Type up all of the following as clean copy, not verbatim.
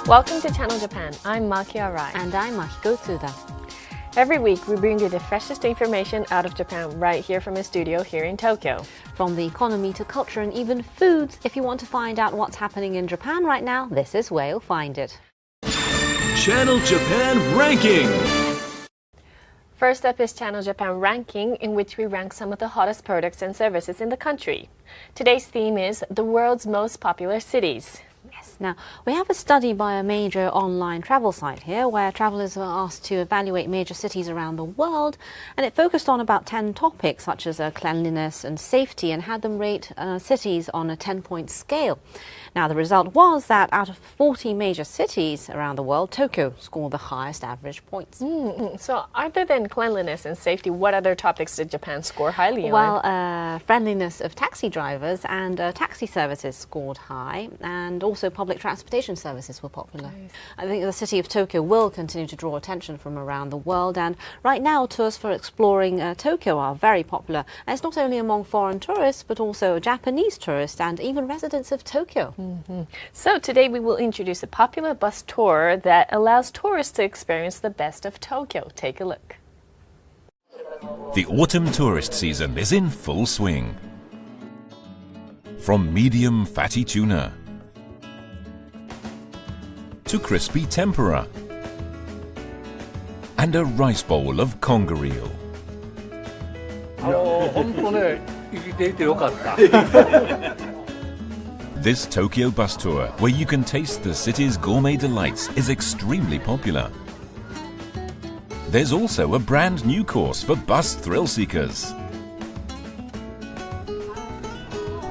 Welcome to Channel Japan. I'm Maki Arai. And I'm Makiko Tsuda. Every week, we bring you the freshest information out of Japan right here from a studio here in Tokyo. From the economy to culture and even foods, if you want to find out what's happening in Japan right now, this is where you'll find it. Channel Japan Ranking. First up is Channel Japan Ranking, in which we rank some of the hottest products and services in the country. Today's theme is the world's most popular cities. Yes, now we have a study by a major online travel site here where travelers were asked to evaluate major cities around the world, and it focused on about 10 topics such as cleanliness and safety and had them rate cities on a 10-point scale. Now the result was that out of 40 major cities around the world, Tokyo scored the highest average points. So other than cleanliness and safety, what other topics did Japan score highly on? Well, friendliness of taxi drivers and taxi services scored high, and also public transportation services were popular. Nice. I think the city of Tokyo will continue to draw attention from around the world, and right now tours for exploring Tokyo are very popular. And it's not only among foreign tourists but also Japanese tourists and even residents of Tokyo. So today we will introduce a popular bus tour that allows tourists to experience the best of Tokyo. Take a look. The autumn tourist season is in full swing. From medium fatty tuna to crispy tempura and a rice bowl of conger eel. 本当ね、生きていてよかった。 This Tokyo bus tour, where you can taste the city's gourmet delights, is extremely popular. There's also a brand new course for bus thrill seekers.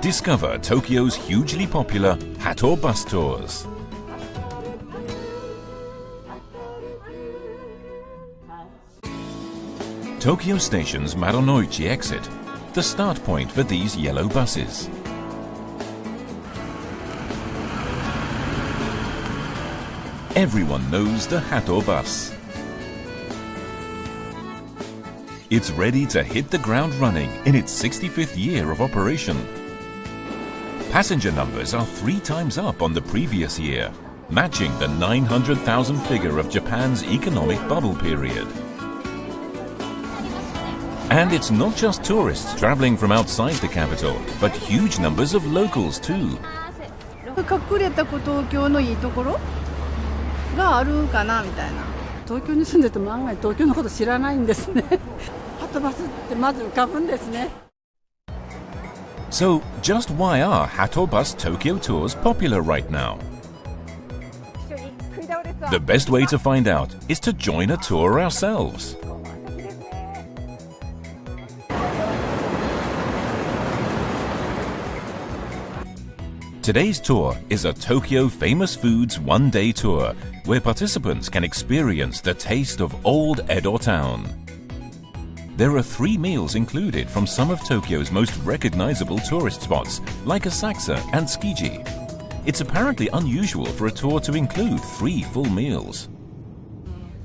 Discover Tokyo's hugely popular Hato bus tours. Tokyo Station's Marunouchi exit, the start point for these yellow buses. Everyone knows the Hato bus. It's ready to hit the ground running in its 65th year of operation. Passenger numbers are 3 times up on the previous year, matching the 900,000 figure of Japan's economic bubble period. And it's not just tourists traveling from outside the capital, but huge numbers of locals too. 隠れた東京のいいところがあるかなみたいな。東京に住んでても案外東京のこと知らないんですね。ハトバスってまず浮かぶんですね。 So, just why are Hato bus Tokyo tours popular right now? The best way to find out is to join a tour ourselves. Today's tour is a Tokyo Famous Foods one-day tour where participants can experience the taste of old Edo town. There are 3 meals included from some of Tokyo's most recognizable tourist spots like Asakusa and Tsukiji. It's apparently unusual for a tour to include 3 full meals.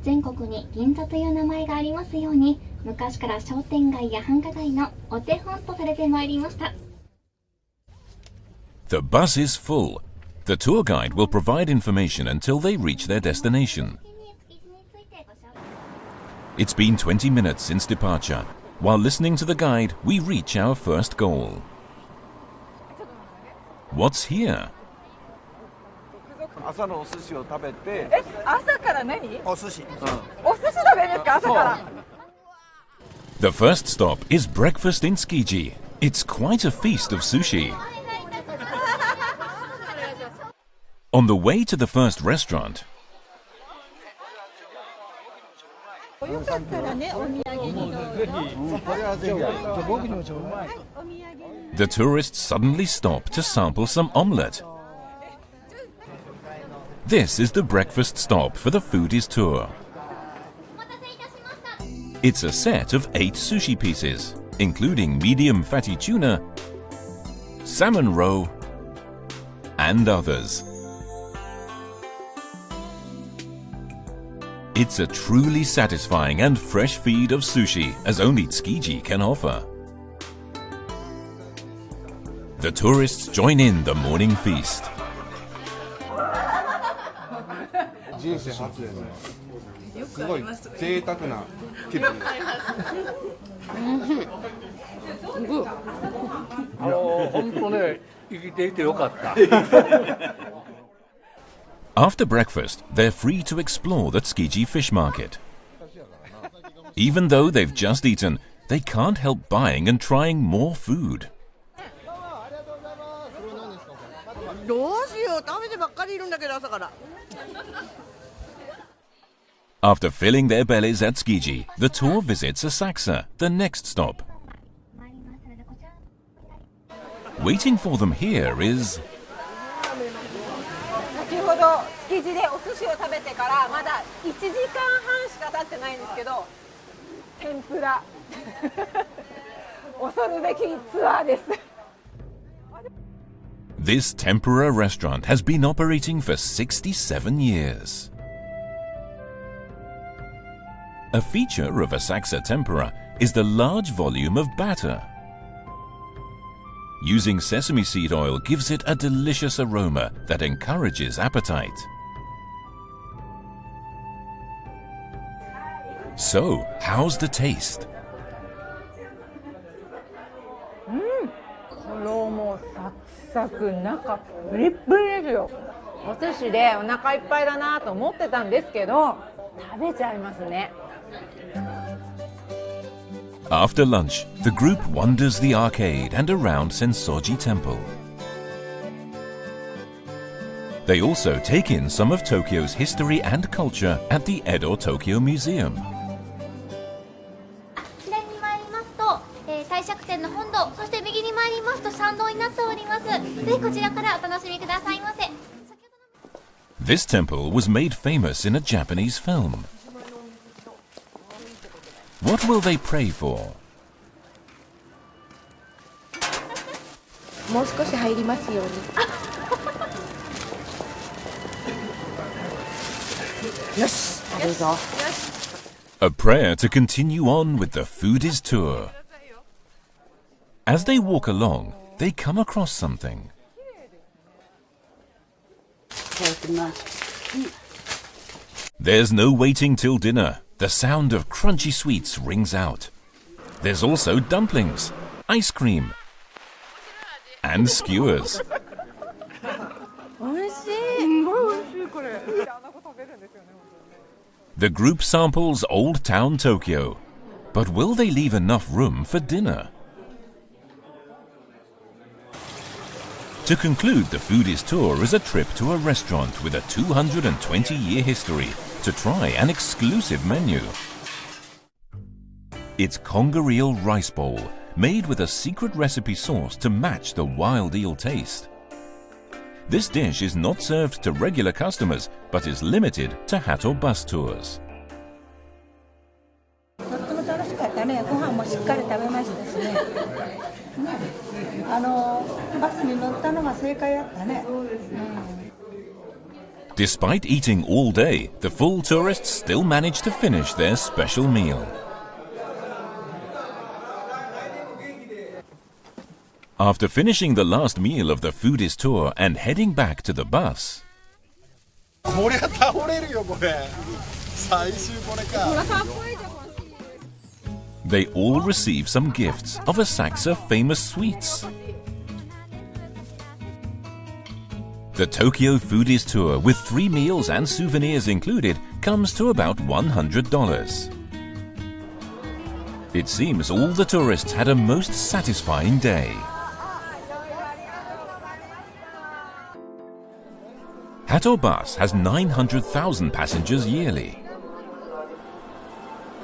全国に銀座という名前がありますように、昔から商店街や繁華街のお手本とされてまいりました。 The bus is full. The tour guide will provide information until they reach their destination. It's been 20 minutes since departure. While listening to the guide, we reach our first goal. What's here? 朝のお寿司を食べて。朝から何？お寿司。お寿司食べるんですか朝から？ The first stop is breakfast in Tsukiji. It's quite a feast of sushi. On the way to the first restaurant, the tourists suddenly stop to sample some omelette. This is the breakfast stop for the foodies tour. It's a set of 8 sushi pieces, including medium fatty tuna, salmon roe, and others. It's a truly satisfying and fresh feed of sushi, as only Tsukiji can offer. The tourists join in the morning feast. 人生初ですね。すごい贅沢な気分です。本当ね、生きていてよかった。After breakfast, they're free to explore the Tsukiji fish market. Even though they've just eaten, they can't help buying and trying more food. どうしよう、食べてばっかりいるんだけど朝から。 After filling their bellies at Tsukiji, the tour visits Asakusa, the next stop. Waiting for them here is 先ほど築地でお寿司を食べてからまだ1時間半しか経ってないんですけど、天ぷら恐るべきツアーです。 this tempura restaurant has been operating for 67 years. A feature of Asakusa tempura is the large volume of batter. Using sesame seed oil gives it a delicious aroma that encourages appetite. So, how's the taste? 衣サクサク、中プリップリですよ。お寿司でお腹いっぱいだなと思ってたんですけど、食べちゃいますね。 After lunch, the group wanders the arcade and around Sensoji Temple. They also take in some of Tokyo's history and culture at the Edo Tokyo Museum. 左に参りますと、帝釈天の本堂、そして右に参りますと参道になっております。ぜひこちらからお楽しみくださいませ。 This temple was made famous in a Japanese film. What will they pray for? もう少し入りますように。よし、食べるぞ。 A prayer to continue on with the foodies tour. As they walk along, they come across something. いただきます。 There's no waiting till dinner. The sound of crunchy sweets rings out. There's also dumplings, ice cream, and skewers. おいしい。 The group samples Old Town Tokyo. But will they leave enough room for dinner? To conclude, the foodies tour is a trip to a restaurant with a 220-year history to try an exclusive menu. It's conger eel rice bowl, made with a secret recipe sauce to match the wild eel taste. This dish is not served to regular customers, but is limited to Hatto bus tours. とっても楽しかったね。ご飯もしっかり食べましたしね。バスに乗ったのが正解だったね。Despite eating all day, the full tourists still manage to finish their special meal. After finishing the last meal of the foodies tour and heading back to the bus, これ倒れるよこれ。最終これか。 they all receive some gifts of Asakusa famous sweets. The Tokyo Foodies Tour, with 3 meals and souvenirs included, comes to about $100. It seems all the tourists had a most satisfying day. Hatto Bus has 900,000 passengers yearly.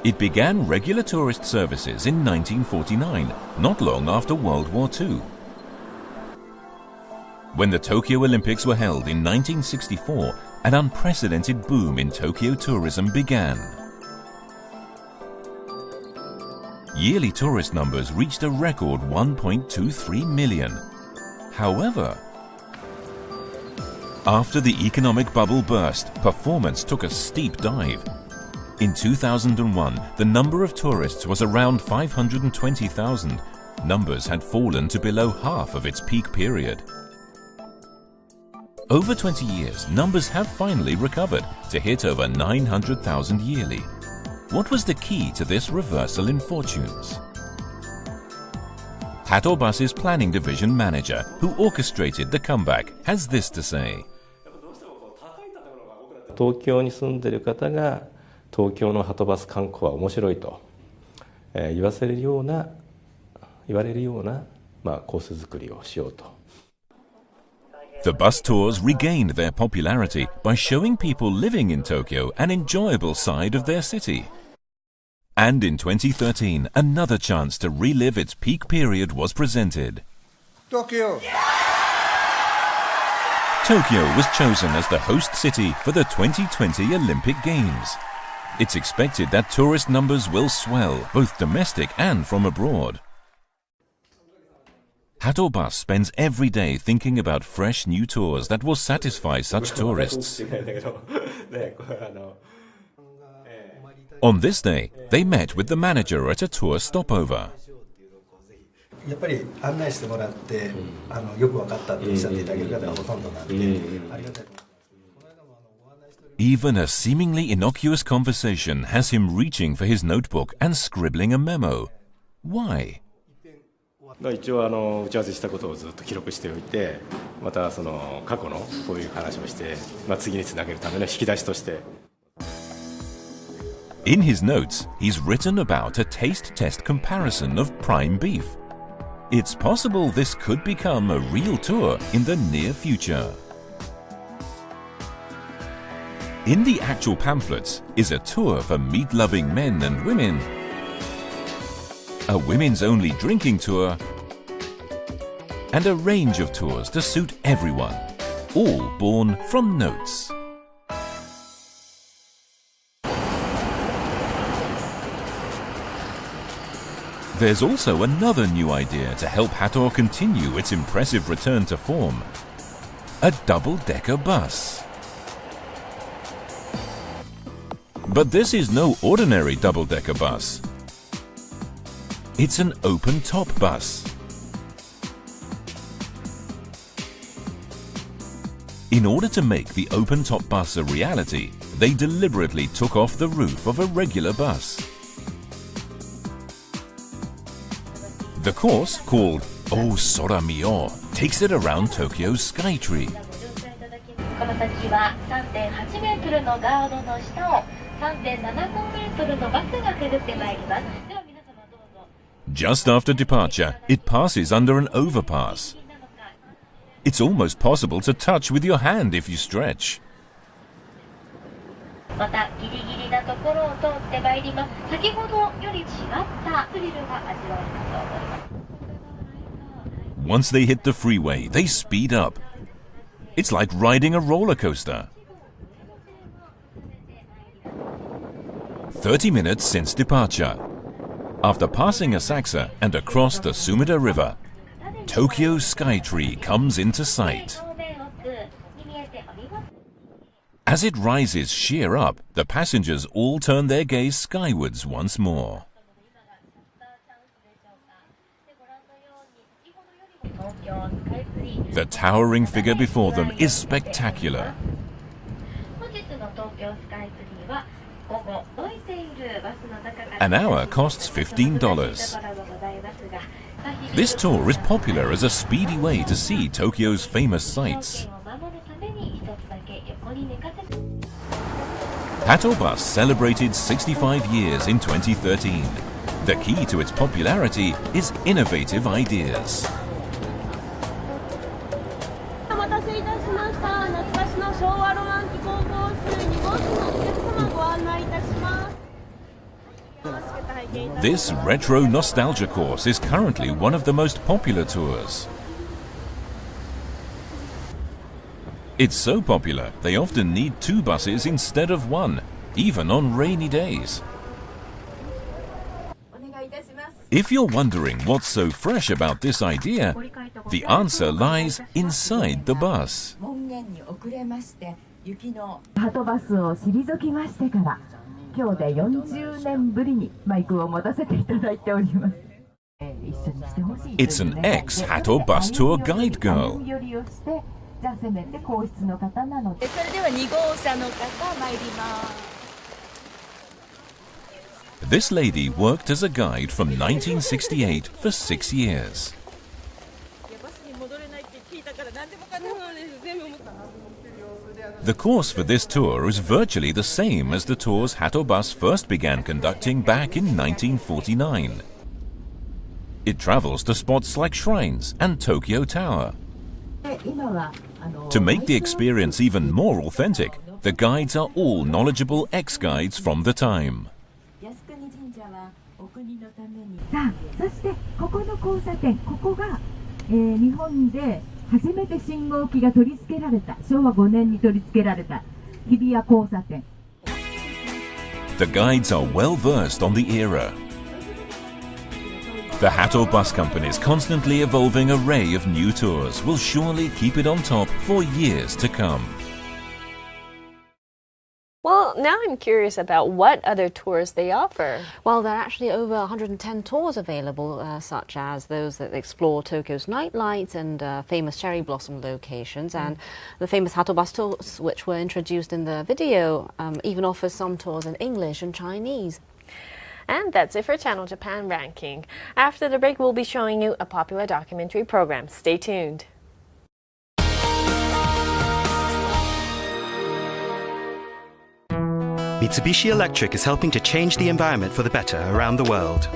It began regular tourist services in 1949, not long after World War II. When the Tokyo Olympics were held in 1964, an unprecedented boom in Tokyo tourism began. Yearly tourist numbers reached a record 1.23 million. However, after the economic bubble burst, performance took a steep dive. In 2001, the number of tourists was around 520,000. Numbers had fallen to below half of its peak period. Over 20 years, numbers have finally recovered to hit over 900,000 yearly. What was the key to this reversal in fortunes? Hato Bus's planning division manager, who orchestrated the comeback, has this to say. 東京に住んでいる方が東京のはとバス観光は面白いと、言われるようなコース作りをしようと。The bus tours regained their popularity by showing people living in Tokyo an enjoyable side of their city. And in 2013, another chance to relive its peak period was presented. Tokyo! Tokyo was chosen as the host city for the 2020 Olympic Games. It's expected that tourist numbers will swell, both domestic and from abroad. Hato Bus spends every day thinking about fresh new tours that will satisfy such tourists. On this day, they met with the manager at a tour stopover. やっぱり案内してもらってよく分かったっておっしゃっていただける方がほとんどなんで、ありがたいと思います。 Even a seemingly innocuous conversation has him reaching for his notebook and scribbling a memo. Why? 一応打ち合わせしたことをずっと記録しておいて、またその過去のこういう話をして、次につなげるための引き出しとして。 In his notes, he's written about a taste test comparison of prime beef. It's possible this could become a real tour in the near future. In the actual pamphlets is a tour for meat-loving men and women, a women's-only drinking tour, and a range of tours to suit everyone, all born from notes. There's also another new idea to help Hato continue its impressive return to form. A double-decker bus. But this is no ordinary double-decker bus. It's an open-top bus. In order to make the open-top bus a reality, they deliberately took off the roof of a regular bus. The course, called Oh Sora Mio, takes it around Tokyo's Skytree. Just after departure, it passes under an overpass. It's almost possible to touch with your hand if you stretch. Once they hit the freeway, they speed up. It's like riding a roller coaster. 30 minutes since departure. After passing Asakusa and across the Sumida River, Tokyo's Skytree comes into sight. As it rises sheer up, the passengers all turn their gaze skywards once more. The towering figure before them is spectacular. An hour costs $15. This tour is popular as a speedy way to see Tokyo's famous sights. Hato Bus celebrated 65 years in 2013. The key to its popularity is innovative ideas. This retro nostalgia course is currently one of the most popular tours. It's so popular, they often need 2 buses instead of 1, even on rainy days. If you're wondering what's so fresh about this idea, the answer lies inside the bus. 今日で40年ぶりにマイクを持たせていただいております。一緒にしてほしい。 It's an ex-Hato Bus Tour guide girl. じゃあせめて皇室の方なので。それでは2号車の方参ります。 This lady worked as a guide from 1968 for 6 years. The course for this tour is virtually the same as the tours Hatobus first began conducting back in 1949. It travels to spots like shrines and Tokyo Tower. To make the experience even more authentic, the guides are all knowledgeable ex-guides from the time. さあ、そしてここの交差点、ここが、日本で初めて信号機が取り付けられた、昭和5年に取り付けられた日比谷交差点。The guides are well versed on the era. The Hato Bus Company's constantly evolving array of new tours will surely keep it on top for years to come. Well, now I'm curious about what other tours they offer. Well, there are actually over 110 tours available, such as those that explore Tokyo's nightlights and famous cherry blossom locations. And the famous Hatobus tours, which were introduced in the video, even offers some tours in English and Chinese. And that's it for Channel Japan Ranking. After the break, we'll be showing you a popular documentary program. Stay tuned. Mitsubishi Electric is helping to change the environment for the better around the world.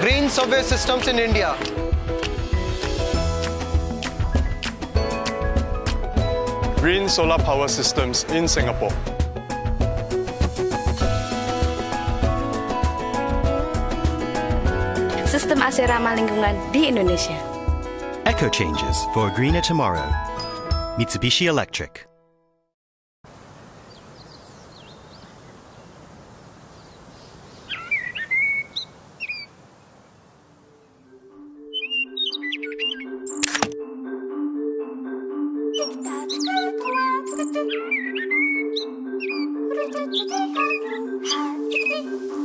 Green subway systems in India. Green solar power systems in Singapore. Sistem AC ramah lingkungan di Indonesia. Eco changes for a greener tomorrow. Mitsubishi Electric.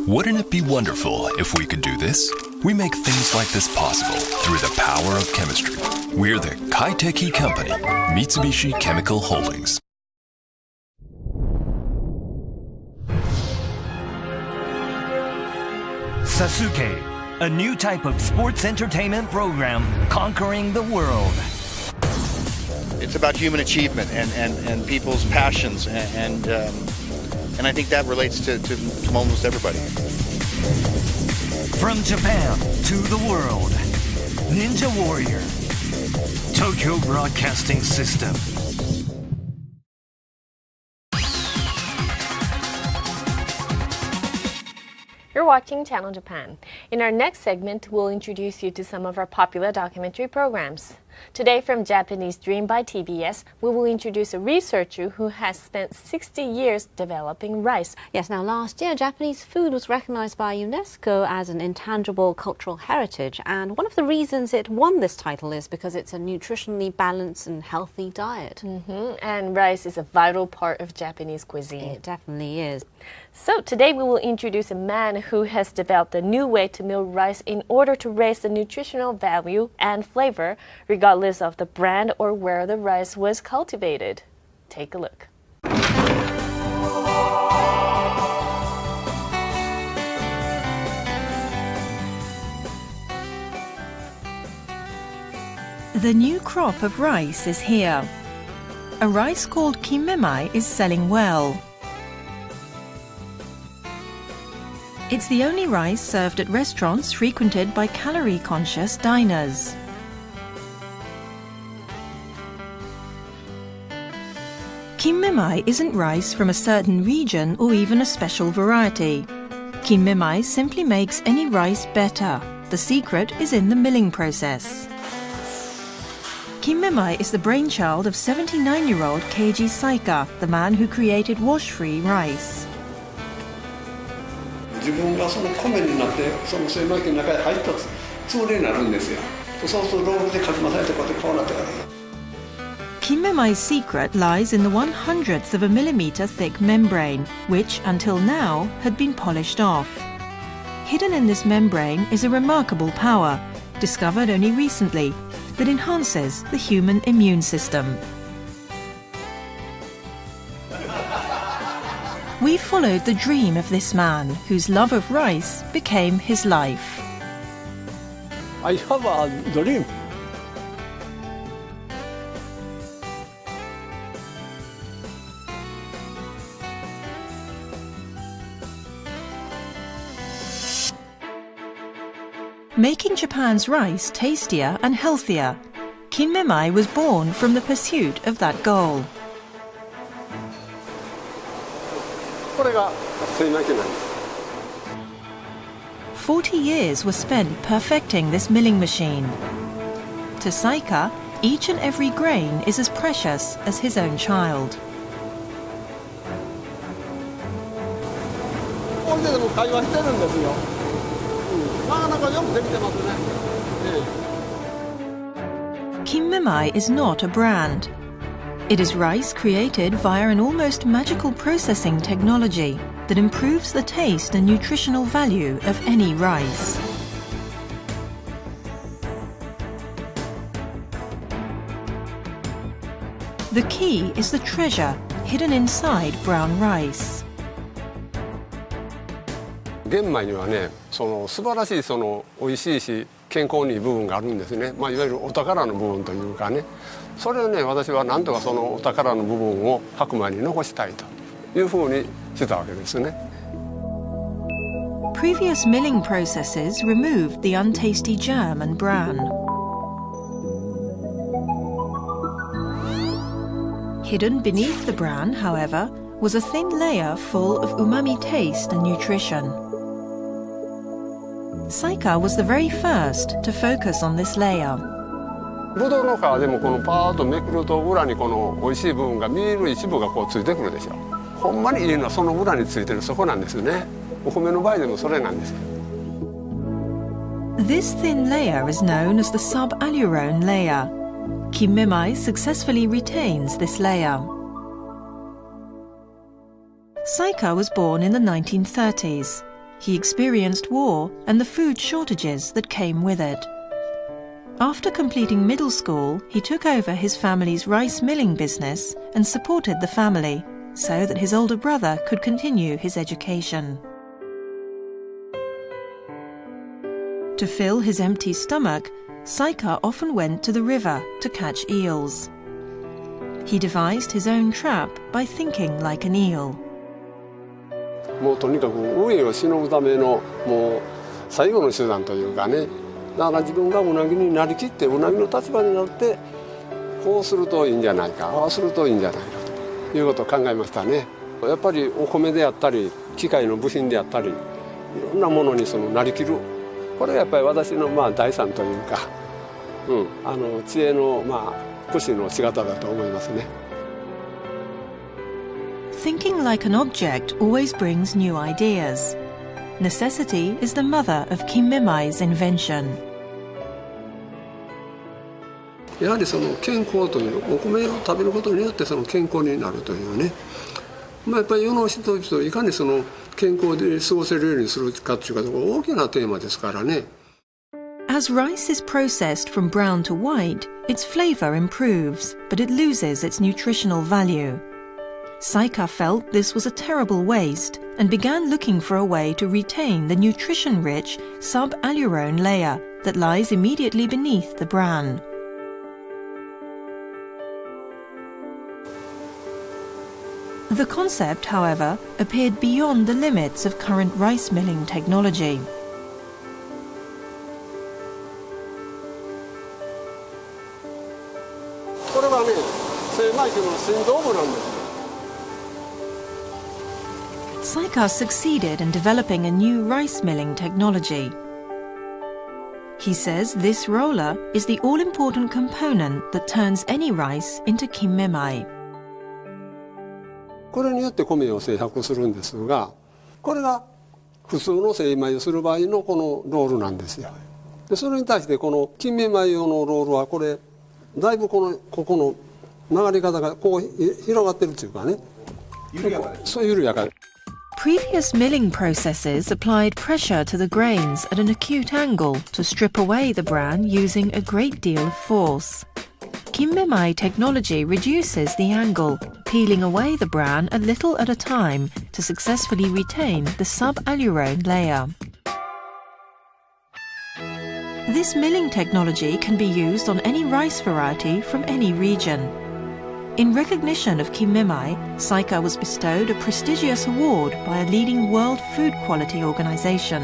Wouldn't it be wonderful if we could do this? We make things like this possible through the power of chemistry. We're the Kaiteki company, Mitsubishi Chemical Holdings. Sasuke, a new type of sports entertainment program conquering the world. It's about human achievement and people's passions, and I think that relates to almost everybody. From Japan to the world, Ninja Warrior, Tokyo Broadcasting System. You're watching Channel Japan. In our next segment, we'll introduce you to some of our popular documentary programs. Today from Japanese Dream by TBS, we will introduce a researcher who has spent 60 years developing rice. Yes, now last year, Japanese food was recognized by UNESCO as an intangible cultural heritage, and one of the reasons it won this title is because it's a nutritionally balanced and healthy diet. And rice is a vital part of Japanese cuisine. It definitely is. So today we will introduce a man who has developed a new way to mill rice in order to raise the nutritional value and flavor, regardless of the brand or where the rice was cultivated. Take a look. The new crop of rice is here. A rice called kimmemai is selling well. It's the only rice served at restaurants frequented by calorie-conscious diners. Kimmemai isn't rice from a certain region or even a special variety. Kimmemai simply makes any rice better. The secret is in the milling process. Kimmemai is the brainchild of 79-year-old Keiji Saika, the man who created wash-free rice. 自分がその米になってその精米機の中に入ったつもりになるんですよ。そうするとロールでかき混ぜてこうやってこうなってから。Kimmemai's secret lies in the 1/100th of a millimeter thick membrane, which, until now, had been polished off. Hidden in this membrane is a remarkable power, discovered only recently. that enhances the human immune system. We followed the dream of this man, whose love of rice became his life. I have a dream. Making Japan's rice tastier and healthier, Kinmemai was born from the pursuit of that goal. これが精米機なんです。 40 years were spent perfecting this milling machine. To Saika, each and every grain is as precious as his own child. これでも会話してるんですよ。なかなかよくできてますね。Kinmemai is not a brand. It is rice created via an almost magical processing technology that improves the taste and nutritional value of any rice. The key is the treasure hidden inside brown rice. 玄米にはね、素晴らしい美味しいし健康にいい部分があるんですね。いわゆるお宝の部分というかね。それをね、私はなんとかそのお宝の部分を白米に残したいというふうにしたわけですね。Previous milling processes removed the untasty germ and bran. Hidden beneath the bran, however, was a thin layer full of umami taste and nutrition. Saika was the very first to focus on this layer. ぶどうの皮でもこのパーッとめくると裏にこの美味しい部分が見える一部がこうついてくるでしょ。ほんまにいいのはその裏についてるそこなんですよね。お米の場合でもそれなんですよ。This thin layer is known as the subalurone layer. Kinmemai successfully retains this layer. Saika was born in the 1930s. He experienced war and the food shortages that came with it. After completing middle school, he took over his family's rice milling business and supported the family so that his older brother could continue his education. To fill his empty stomach, Saika often went to the river to catch eels. He devised his own trap by thinking like an eel. もうとにかく飢えをしのぐためのもう最後の手段というかね。だから自分がうなぎになりきってうなぎの立場になってこうするといいんじゃないかああするといいんじゃないかということを考えましたね。やっぱりお米であったり機械の部品であったりいろんなものになりきるこれがやっぱり私の財産というか、知恵の駆使の仕方だと思いますね。Thinking like an object always brings new ideas. Necessity is the mother of Kinmemai's invention. やはり健康というお米を食べることによって健康になるというね。やっぱり世の人々をいかに健康で過ごせるようにするかというか大きなテーマですからね。As rice is processed from brown to white, its flavor improves, but it loses its nutritional value. Saika felt this was a terrible waste and began looking for a way to retain the nutrition-rich subalurone layer that lies immediately beneath the bran. The concept, however, appeared beyond the limits of current rice milling technology. これはね、精米機の心臓部なんです。 Saika succeeded in developing a new rice milling technology. He says this roller is the all-important component that turns any rice into kinmemai. これによって米を精白するんですが、これが普通の精米をする場合のこのロールなんですよ。でそれに対してこのkinmemai用のロールはこれだいぶここの流れ方がこう広がってるというかね。緩やかです。そう緩やか。Previous milling processes applied pressure to the grains at an acute angle to strip away the bran using a great deal of force. Kinmemai technology reduces the angle, peeling away the bran a little at a time to successfully retain the sub-allurone layer. This milling technology can be used on any rice variety from any region. In recognition of Kinmemai, Saika was bestowed a prestigious award by a leading world food quality organization.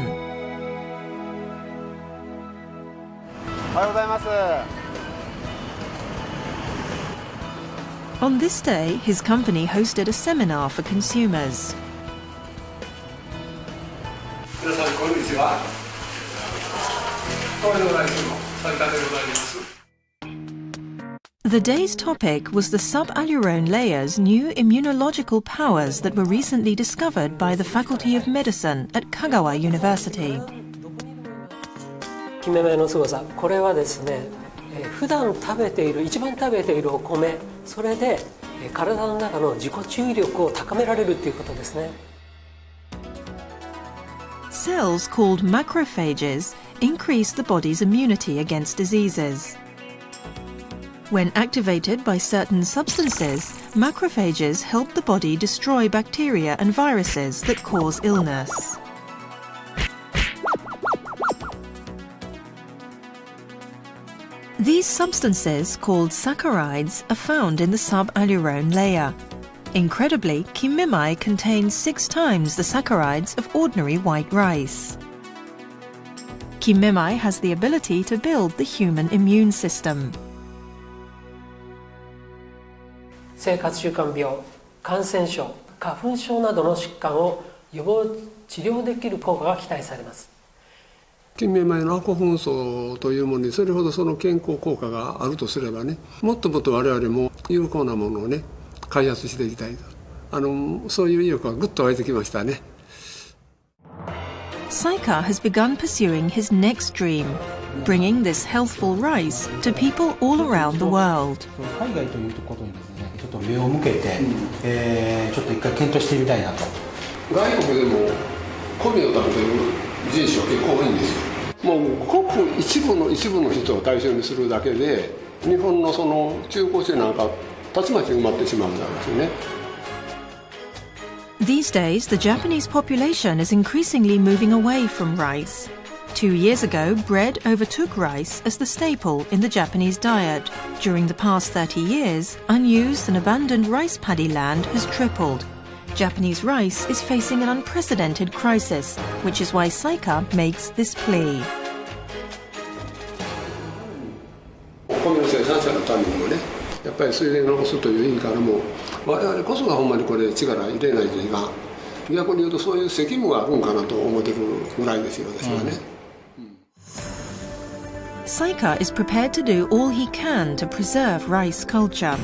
On this day, his company hosted a seminar for consumers. The day's topic was the sub-allurone layer's new immunological powers that were recently discovered by the Faculty of Medicine at Kagawa University. 金目饴の凄さ、これはですね、普段一番食べているお米、それで体の中の自己注意力を高められるということですね。Cells called macrophages increase the body's immunity against diseases. When activated by certain substances, macrophages help the body destroy bacteria and viruses that cause illness. These substances, called saccharides, are found in the sub-allurone layer. Incredibly, Kinmemai contains 6 times the saccharides of ordinary white rice. Kinmemai has the ability to build the human immune system. 生活習慣病、感染症、花粉症などの疾患を予防治療できる効果が期待されます。金目饴のアコ粉素というものにそれほどその健康効果があるとすればね、もっともっと我々も有効なものをね開発していきたいと、そういう意欲がぐっと湧いてきましたね。Saika has begun pursuing his next dream, bringing this healthful rice to people all around the world. 海外ということにですね、ちょっと目を向けて、ちょっと一回検討してみたいなと。外国でも米を食べている人種は結構多いんですよ。もうごく一部の人を対象にするだけで、日本のその中高生なんかたちまち埋まってしまうんですよね。These days, the Japanese population is increasingly moving away from rice. 2 years ago, bread overtook rice as the staple in the Japanese diet. During the past 30 years, unused and abandoned rice paddy land has tripled. Japanese rice is facing an unprecedented crisis, which is why Saika makes this plea. お米の生産者のためにもね、やっぱり水田を残すという意味からも、我々こそがほんまにこれ力入れないというか、逆に言うとそういう責務があるんかなと思ってるぐらいですよ、私はね。Saika is prepared to do all he can to preserve rice culture.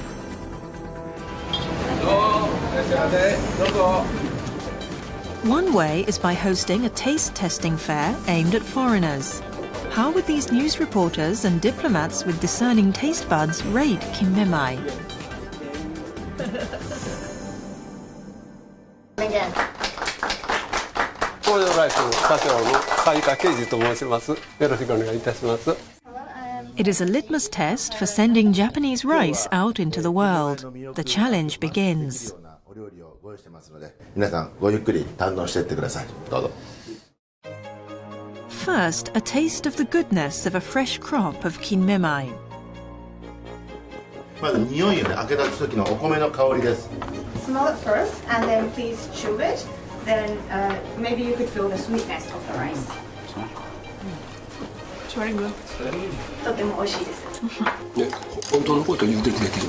One way is by hosting a taste testing fair aimed at foreigners. How would these news reporters and diplomats with discerning taste buds rate Kinmemai? It is a litmus test for sending Japanese rice out into the world. The challenge begins. First, a taste of the goodness of a fresh crop of Kinmemai. Smell it first, and then please chew it. Then maybe you could feel the sweetness of the rice. It's very good. とても美味しいです。ね、本当のこと言うてるできる。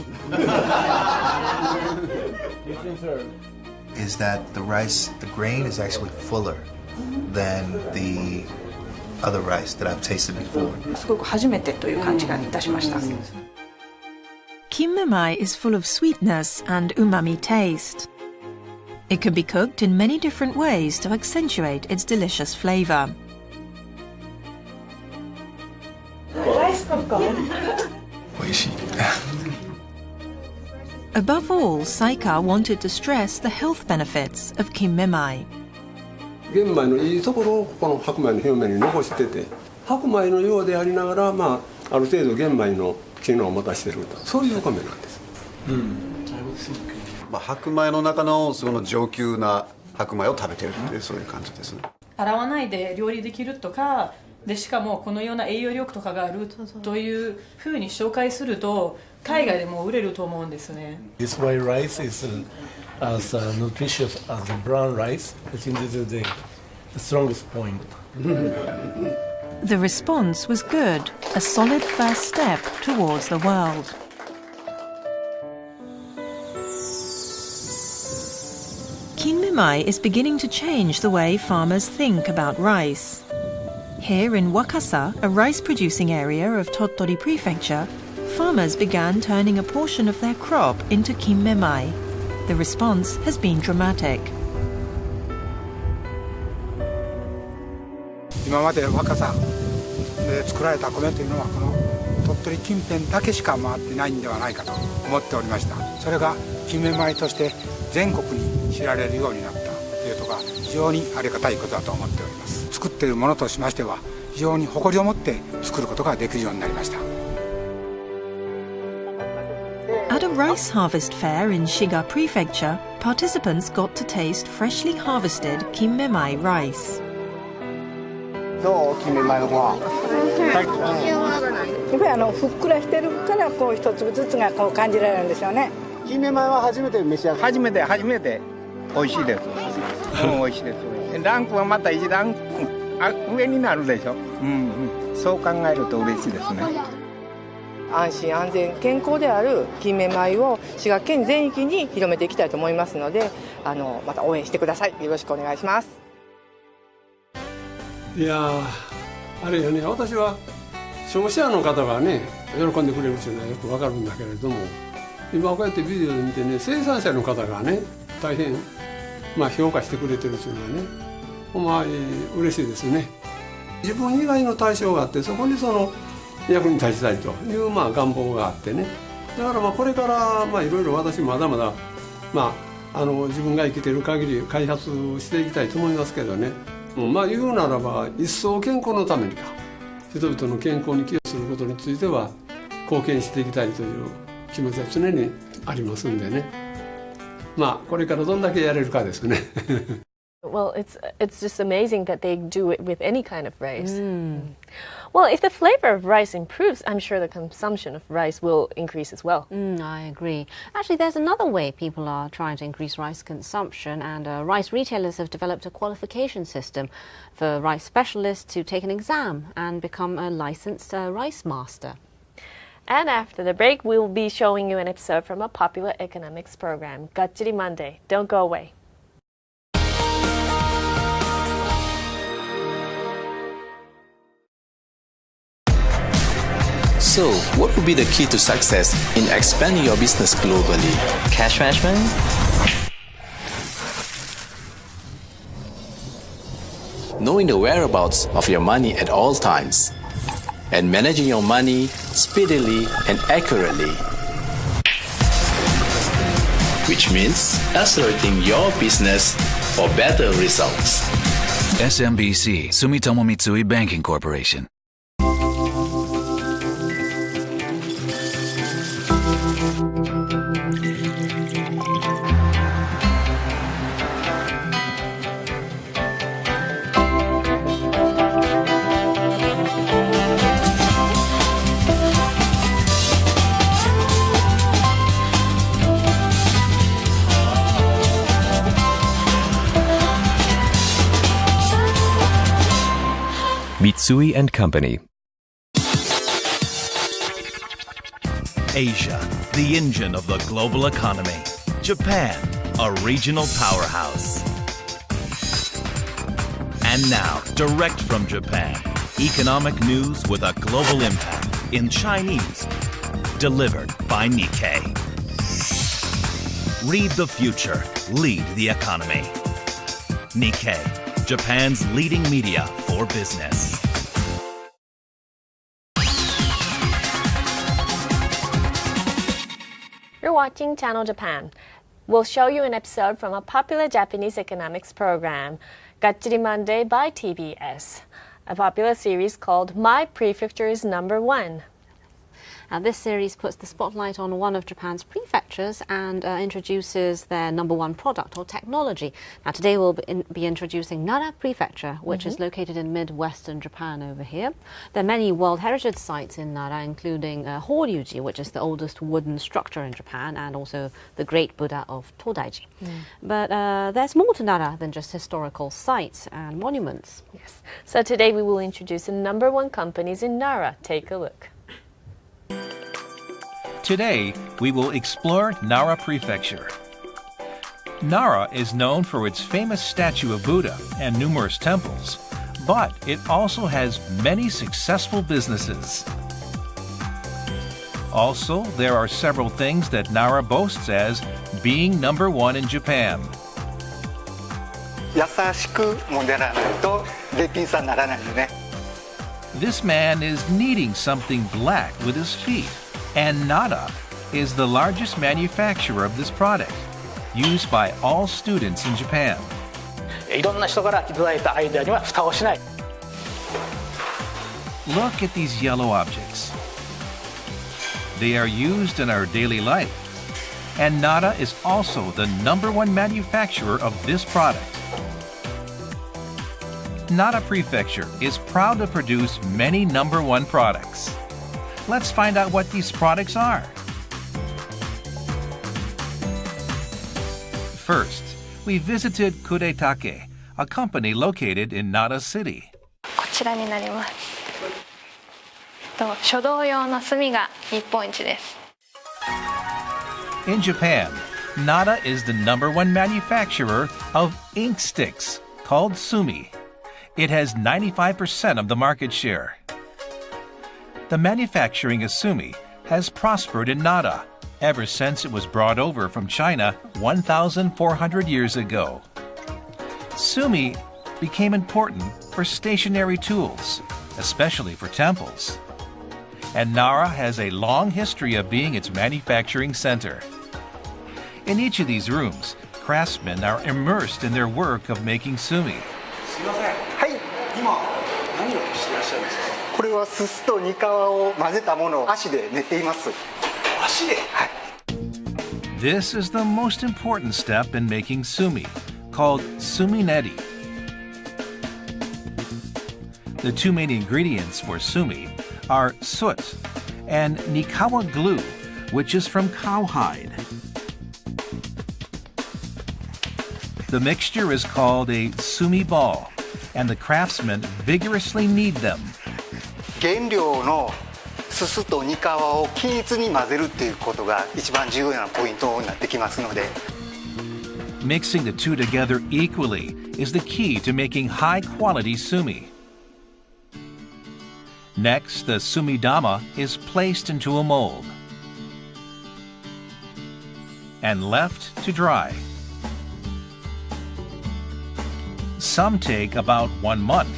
Is that the rice, the grain is actually fuller than the other rice that I've tasted before. すごく初めてという感じがいたしました。Kinmemai is full of sweetness and umami taste. It can be cooked in many different ways to accentuate its delicious flavor. Rice popcorn. Above all, Saika wanted to stress the health benefits of Kinmemai. 玄米のいいところをこの白米の表面に残してて、白米のようでありながら、まあ、ある程度玄米の機能を持たせてると、そういうお米なんです。まあ、白米の中のその上級な白米を食べてるっていう、そういう感じですね。洗わないで料理できるとかで、しかもこのような栄養力とかがあるというふうに紹介すると海外でも売れると思うんですね。 This white rice is as nutritious as the brown rice. I think this is the strongest point. The response was good, a solid first step towards the world. Kinmemai is beginning to change the way farmers think about rice. Here in Wakasa, a rice-producing area of Tottori Prefecture, farmers began turning a portion of their crop into kinmemai. The response has been dramatic. 今まで若狭で作られた米というのはこの鳥取近辺だけしか回ってないんではないかと思っておりました。それが金目米として全国に知られるようになったということが非常にありがたいことだと思っております。作っているものとしましては非常に誇りを持って作ることができるようになりました。 At a rice harvest fair in Shiga Prefecture, participants got to taste freshly harvested kinmemai rice. どう金目米のご飯。やっぱりふっくらしてるからこう一粒ずつがこう感じられるんですよね。金目米は初めて召し上がる。初めて美味しいです。美味しいです。ランクはまた一段上になるでしょ。そう考えると嬉しいですね。安心安全健康である金目米を滋賀県全域に広めていきたいと思いますので、また応援してください。よろしくお願いします。いやー、あれよね、私は消費者の方がね喜んでくれるっていうのはよくわかるんだけれども、今こうやってビデオで見てね、生産者の方がね大変、評価してくれてるっていうのはね、ほんまに嬉しいですね。自分以外の対象があって、そこにその役に立ちたいという願望があってね、だからこれからいろいろ私まだまだ自分が生きている限り開発していきたいと思いますけどね、言うならば一層健康のためにか、人々の健康に寄与することについては貢献していきたいという気持ちは常にありますんでね、これからどんだけやれるかですね。Well, it's just amazing that they do it with any kind of rice. Well, if the flavor of rice improves, I'm sure the consumption of rice will increase as well. I agree. Actually, there's another way people are trying to increase rice consumption, and rice retailers have developed a qualification system for rice specialists to take an exam and become a licensed rice master. And after the break, we'll be showing you an episode from a popular economics program, Gachiri Monday. Don't go away. So, what would be the key to success in expanding your business globally? Cash management? Knowing the whereabouts of your money at all times. And managing your money speedily and accurately. Which means accelerating your business for better results. SMBC Sumitomo Mitsui Banking Corporation. Mitsui & Company. Asia, the engine of the global economy. Japan, a regional powerhouse. And now, direct from Japan, economic news with a global impact in Chinese, delivered by Nikkei. Read the future, lead the economy. Nikkei, Japan's leading media for business. You're watching Channel Japan. We'll show you an episode from a popular Japanese economics program, Gachiri Monday by TBS, a popular series called My Prefecture is Number One. This series puts the spotlight on one of Japan's prefectures and introduces their number one product or technology. Now today we'll be introducing Nara Prefecture, which is located in mid-western Japan over here. There are many World Heritage sites in Nara, including Horyuji, which is the oldest wooden structure in Japan, and also the Great Buddha of Todaiji. But there's more to Nara than just historical sites and monuments. Yes. So today we will introduce the number one companies in Nara. Take a look. Today, we will explore Nara Prefecture. Nara is known for its famous statue of Buddha and numerous temples, but it also has many successful businesses. Also, there are several things that Nara boasts as being number one in Japan. 優しくもでらないとべっぴんさんにならないよね。 This man is kneading something black with his feet, and Nara is the largest manufacturer of this product, used by all students in Japan. いろんな人からいただいたアイデアには蓋をしない。 Look at these yellow objects. They are used in our daily life, and Nara is also the number one manufacturer of this product. Nara Prefecture is proud to produce many number one products. Let's find out what these products are. First, we visited Kuretake, a company located in Nara City. こちらになります。書道用の墨が日本一です。 In Japan, Nara is the number one manufacturer of ink sticks called sumi. It has 95% of the market share. The manufacturing of sumi has prospered in Nara ever since it was brought over from China 1,400 years ago. Sumi became important for stationary tools, especially for temples. And Nara has a long history of being its manufacturing center. In each of these rooms, craftsmen are immersed in their work of making sumi. はい、今何をしていらっしゃるんですか。これはすすとにかわを混ぜたものを足で練っています。足で？はい。 This is the most important step in making sumi, called sumineri. The two main ingredients for sumi are soot and nikawa glue, which is from cowhide. The mixture is called a sumi ball, and the craftsmen vigorously knead them. 原料のすすとにかわを均一に混ぜるっていうことが一番重要なポイントになってきますので。 Mixing the two together equally is the key to making high-quality sumi. Next, the sumidama is placed into a mold and left to dry. Some take about 1 month,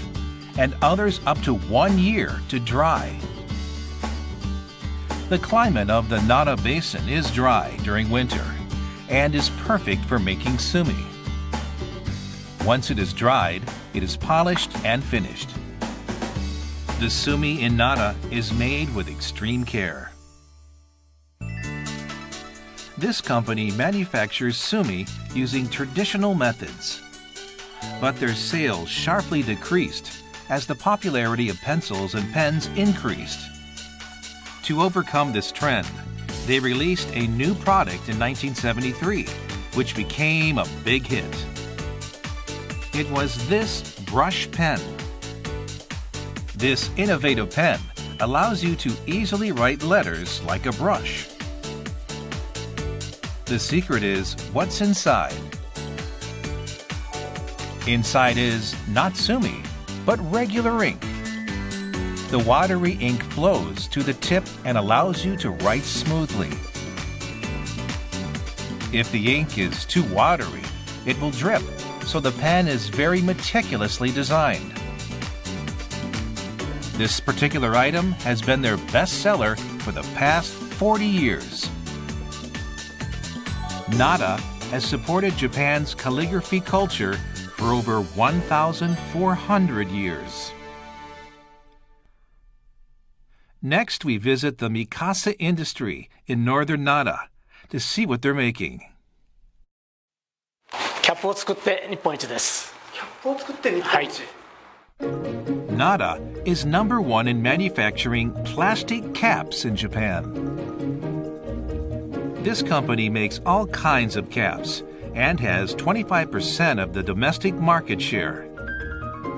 and others up to 1 year to dry. The climate of the Nara Basin is dry during winter and is perfect for making sumi. Once it is dried, it is polished and finished. The sumi in Nara is made with extreme care. This company manufactures sumi using traditional methods, but their sales sharply decreased as the popularity of pencils and pens increased. To overcome this trend, they released a new product in 1973, which became a big hit. It was this brush pen. This innovative pen allows you to easily write letters like a brush. The secret is what's inside. Inside is not sumi, but regular ink. The watery ink flows to the tip and allows you to write smoothly. If the ink is too watery, it will drip, so the pen is very meticulously designed. This particular item has been their best seller for the past 40 years. Nara has supported Japan's calligraphy culture for for over 1,400 years. Next, we visit the Mikasa industry in northern Nara to see what they're making. キャップを作って日本一です。キャップを作って日本一。Nara is number one in manufacturing plastic caps in Japan. This company makes all kinds of caps and has 25% of the domestic market share.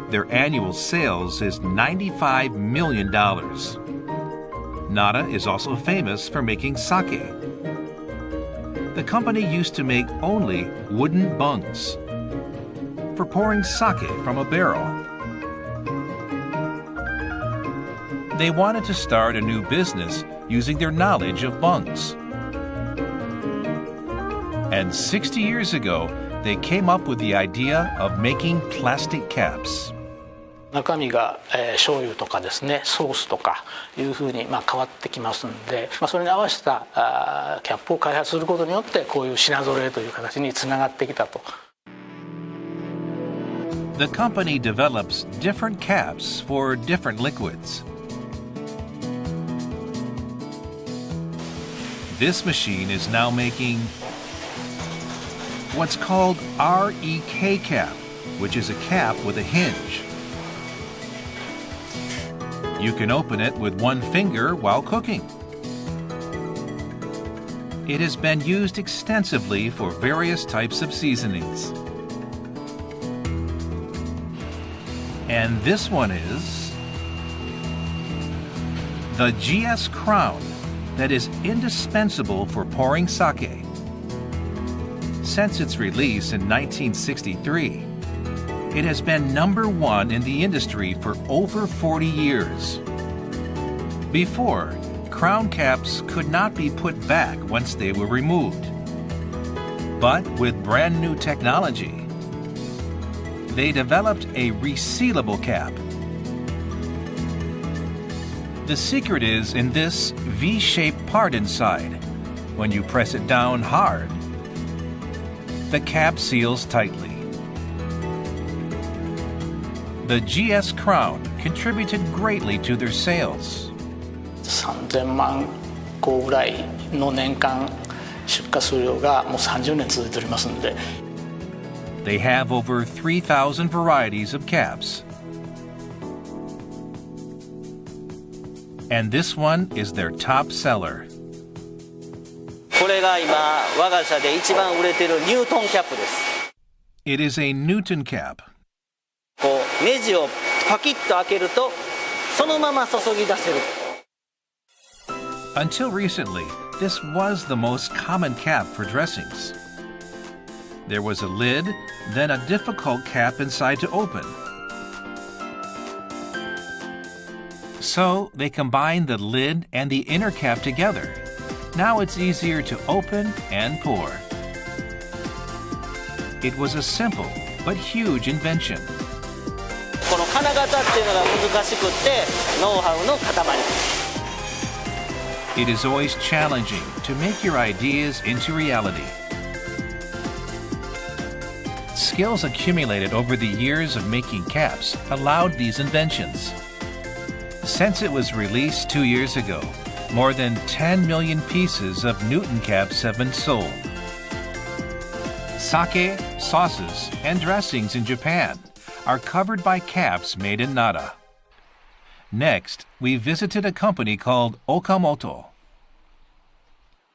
Their annual sales is $95 million. Nara is also famous for making sake. The company used to make only wooden bungs for pouring sake from a barrel. They wanted to start a new business using their knowledge of bungs. And 60 years ago, they came up with the idea of making plastic caps. 中身が醤油とかですね、ソースとかいうふうに変わってきますので、それに合わせたキャップを開発することによってこういう品揃えという形につながってきたと。The company develops different caps for different liquids. This machine is now making what's called REK cap, which is a cap with a hinge. You can open it with one finger while cooking. It has been used extensively for various types of seasonings. And this one is the GS Crown that is indispensable for pouring sake. Since its release in 1963, it has been number one in the industry for over 40 years. Before, crown caps could not be put back once they were removed. But with brand new technology, they developed a resealable cap. The secret is in this V-shaped part inside. When you press it down hard, the cap seals tightly. The GS Crown contributed greatly to their sales. 3000万個ぐらいの年間出荷数量がもう30年続いておりますので。They have over 3,000 varieties of caps. And this one is their top seller. これが今我が社で一番売れているニュートンキャップです。It is a Newton cap. こうネジをパキッと開けるとそのまま注ぎ出せる。Until recently, this was the most common cap for dressings. There was a lid, then a difficult cap inside to open. So they combined the lid and the inner cap together. Now it's easier to open and pour. It was a simple but huge invention. この金型っていうのが難しくってノウハウの塊です。It is always challenging to make your ideas into reality. Skills accumulated over the years of making caps allowed these inventions. Since it was released 2 years ago, more than 10 million pieces of Newton caps have been sold. Sake, sauces, and dressings in Japan are covered by caps made in Nara. Next, we visited a company called Okamoto.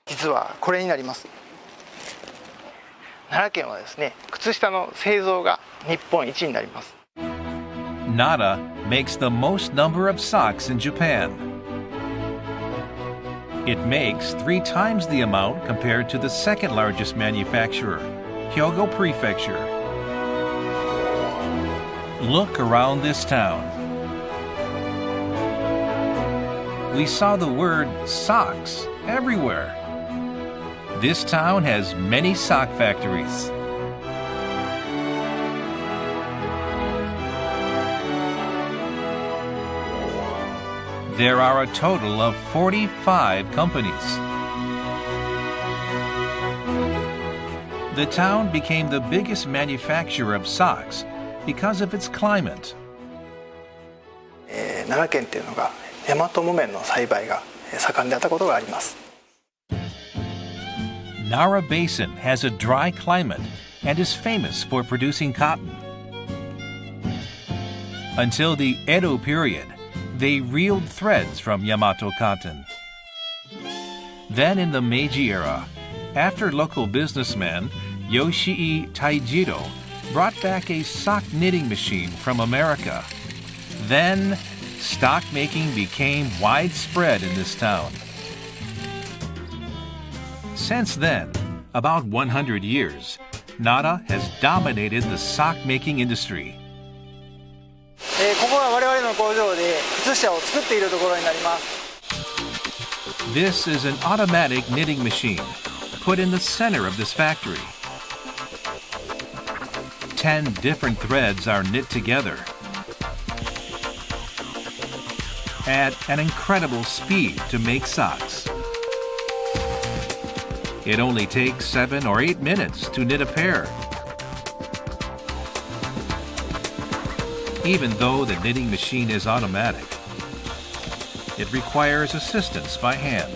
実はこれになります。奈良県はですね、靴下の製造が日本一になります。Nara makes the most number of socks in Japan. It makes 3 times the amount compared to the second largest manufacturer, Hyogo Prefecture. Look around this town. We saw the word socks everywhere. This town has many sock factories. There are a total of 45 companies. The town became the biggest manufacturer of socks because of its climate. 奈良県っていうのが大和木綿の栽培が盛んであったことがあります。 Nara Basin has a dry climate and is famous for producing cotton. Until the Edo period, they reeled threads from Yamato cotton. Then in the Meiji era, after local businessman Yoshii Taijiro brought back a sock knitting machine from America, then stock making became widespread in this town. Since then, about 100 years, Nara has dominated the sock making industry. ここは我々の工場で靴下を作っているところになります。 This is an automatic knitting machine put in the center of this factory. 10 different threads are knit together at an incredible speed to make socks. It only takes 7 or 8 minutes to knit a pair. Even though the knitting machine is automatic, it requires assistance by hand.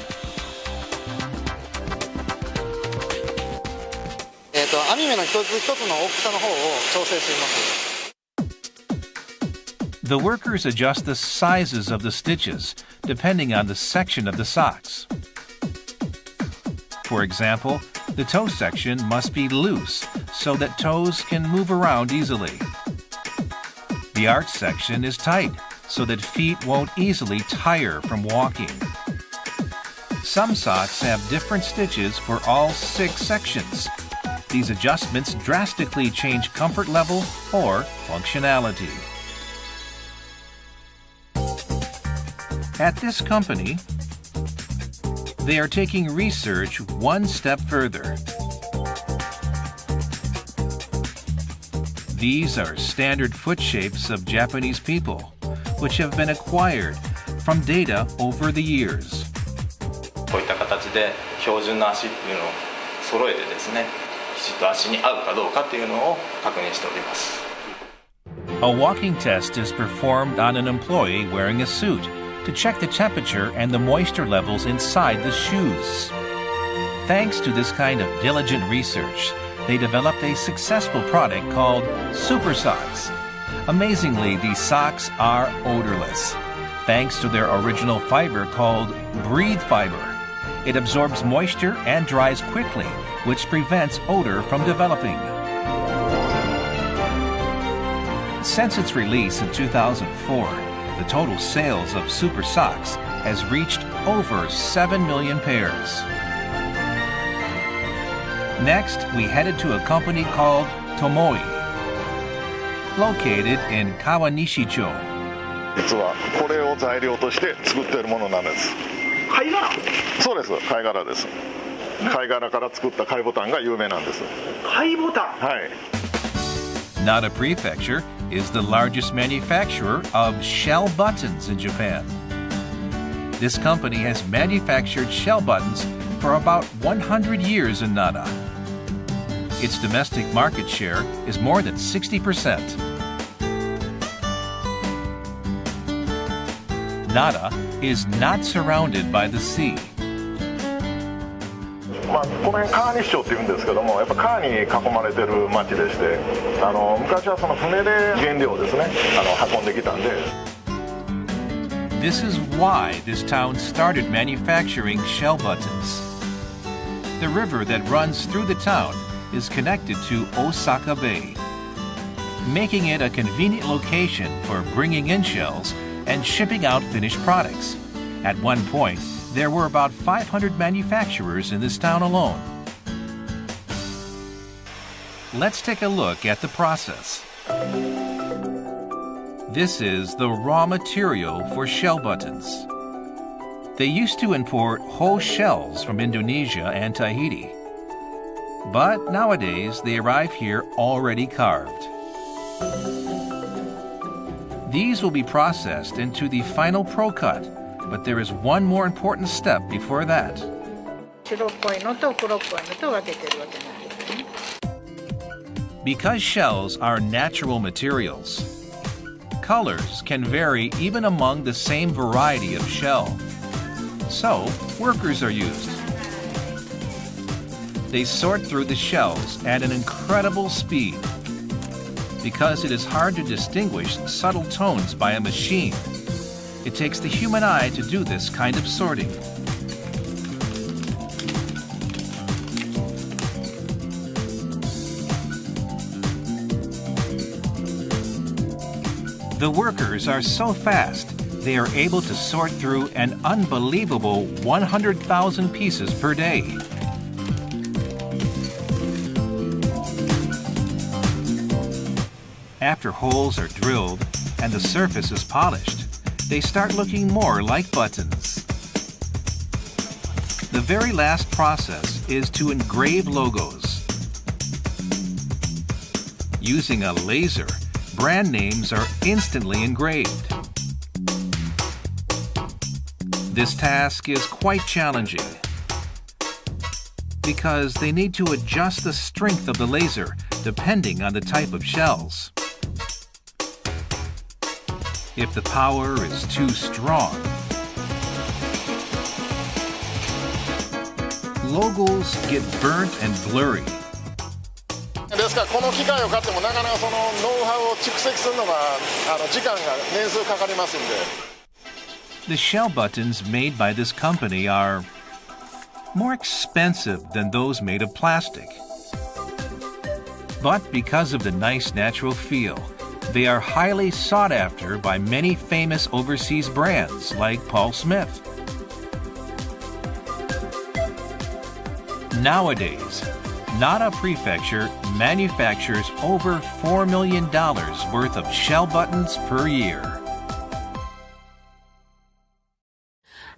網目の一つ一つの大きさの方を調整しています。 The workers adjust the sizes of the stitches depending on the section of the socks. For example, the toe section must be loose so that toes can move around easily. The arch section is tight so that feet won't easily tire from walking. Some socks have different stitches for all 6 sections. These adjustments drastically change comfort level or functionality. At this company, they are taking research one step further. These are standard foot shapes of Japanese people, which have been acquired from data over the years. こういった形で標準の足っていうのを揃えてですね、きちっと足に合うかどうかっていうのを確認しております。 A walking test is performed on an employee wearing a suit to check the temperature and the moisture levels inside the shoes. Thanks to this kind of diligent research, they developed a successful product called Super Socks. Amazingly, these socks are odorless, thanks to their original fiber called Breathe Fiber. It absorbs moisture and dries quickly, which prevents odor from developing. Since its release in 2004, the total sales of Super Socks has reached over 7 million pairs. Next, we headed to a company called Tomoi, located in Kawanishi-cho. 実はこれを材料として作っているものなんです。貝殻？そうです。貝殻です。貝殻から作った貝ボタンが有名なんです。貝ボタン？はい。Nara Prefecture is the largest manufacturer of shell buttons in Japan. This company has manufactured shell buttons for about 100 years in Nara. Its domestic market share is more than 60%. Nara is not surrounded by the sea. まあ、この辺川西町っていうんですけども、やっぱ川に囲まれてる町でして、昔はその船で原料をですね、運んできたんで。This is why this town started manufacturing shell buttons. The river that runs through the town is connected to Osaka Bay, making it a convenient location for bringing in shells and shipping out finished products. At one point, there were about 500 manufacturers in this town alone. Let's take a look at the process. This is the raw material for shell buttons. They used to import whole shells from Indonesia and Tahiti. But nowadays, they arrive here already carved. These will be processed into the final pro cut, but there is one more important step before that. 白っぽいのと黒っぽいのと分けてるわけなんですね。Because shells are natural materials, colors can vary even among the same variety of shell. So, workers are used. They sort through the shells at an incredible speed. Because it is hard to distinguish subtle tones by a machine, it takes the human eye to do this kind of sorting. The workers are so fast, they are able to sort through an unbelievable 100,000 pieces per day. After holes are drilled and the surface is polished, they start looking more like buttons. The very last process is to engrave logos. Using a laser, brand names are instantly engraved. This task is quite challenging because they need to adjust the strength of the laser depending on the type of shells. If the power is too strong, logos get burnt and blurry. ですからこの機械を買ってもなかなかそのノウハウを蓄積するのが時間が年数かかりますんで。The shell buttons made by this company are more expensive than those made of plastic. But because of the nice natural feel, they are highly sought after by many famous overseas brands like Paul Smith. Nowadays, Nara Prefecture manufactures over $4 million worth of shell buttons per year.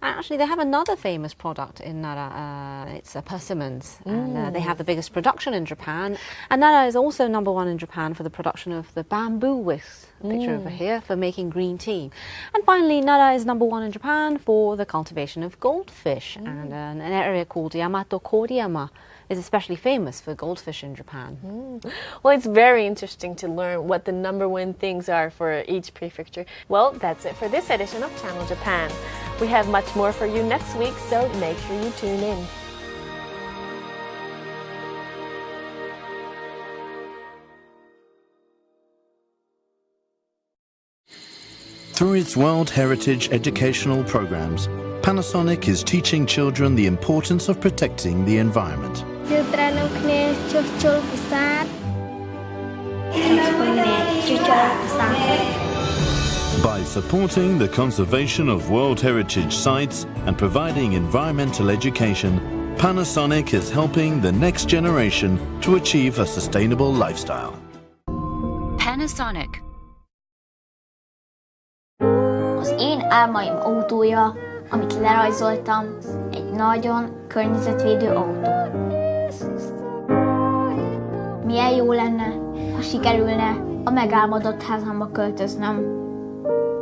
Actually, they have another famous product in Nara. It's persimmons. And, they have the biggest production in Japan. And Nara is also #1 in Japan for the production of the bamboo wicks, picture over here, for making green tea. And finally, Nara is #1 in Japan for the cultivation of goldfish. And an area called Yamato Koriyama is especially famous for goldfish in Japan. Well, it's very interesting to learn what the #1 things are for each prefecture. Well, that's it for this edition of Channel Japan. We have much more for you next week, so make sure you tune in. Through its World Heritage educational programs, Panasonic is teaching children the importance of protecting the environment. By supporting the conservation of World Heritage sites and providing environmental education, Panasonic is helping the next generation to achieve a sustainable lifestyle. Panasonic. Az én álmaim autója, amit lerajzoltam, egy nagyon környezetvédő autó. Milyen jó lenne, ha sikerülne a megálmodott házamba költöznöm,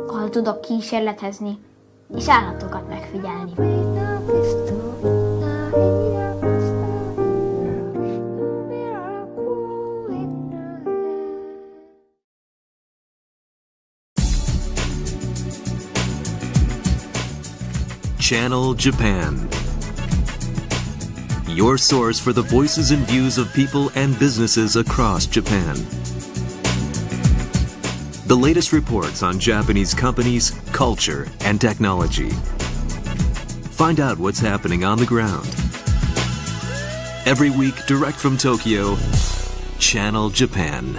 ahol tudok kísérletezni és állatokat megfigyelni. Channel Japan. Your source for the voices and views of people and businesses across Japan. The latest reports on Japanese companies, culture, and technology. Find out what's happening on the ground. Every week, direct from Tokyo, Channel Japan.